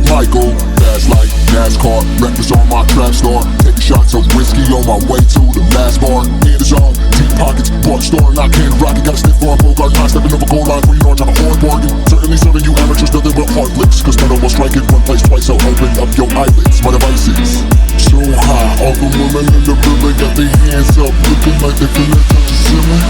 Michael. Fast like NASCAR, reckless on my trap star. Taking shots of whiskey on my way to the last bar. In the zone, deep pockets, bought store and I can't rock it. Got a stiff for a Bogart, not stepping over goal line, 3 yards on a hard bargain. Certainly serving you amateurs, nothing but hard licks. Cause none of us strike it one place twice, so open up your eyelids. My devices so high, all the women in the building got their hands up, looking like they finna touch the ceiling.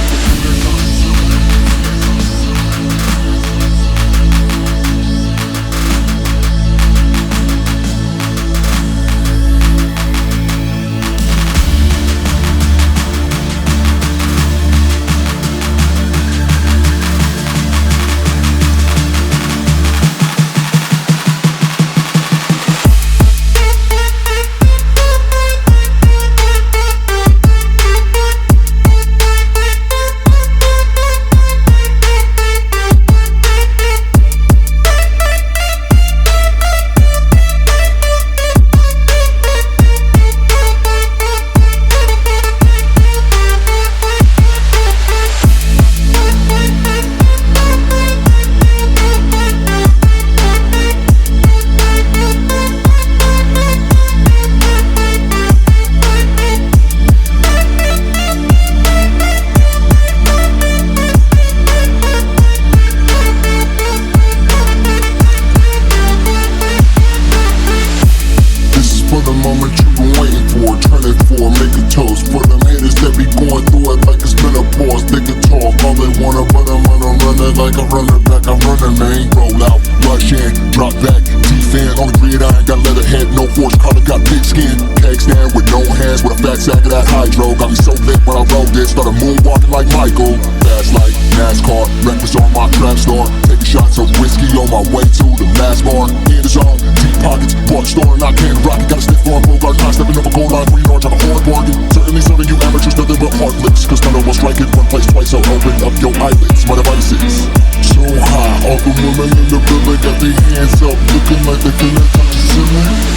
For the moment you've been waiting for, turn it for, make a toast. For them haters that be going through it like it's been a pause. They can talk all they wanna, but I'm gonna run it like a running back. I'm running, man. Roll out, rush in, drop back, defend. On the grid, I ain't got leather head, no force collar, got big skin. Keg stand with no hands, with a fat sack of that hydro. Got me so lit when I roll this, started moonwalking like Michael. Fast like NASCAR, reckless on my trap star. Taking shots of whiskey on my way to the last bar. In the zone, deep pockets, bought store and I can't rock it. Got a stiff for a Bogart, not stepping over goal line, 3 yards on a hard bargain. Certainly serving you amateurs, nothing but hard licks. Cause none of us strike it one place twice, so open up your eyelids. My devices so high, all the women in the building got their hands up, looking like they finna touch the ceiling.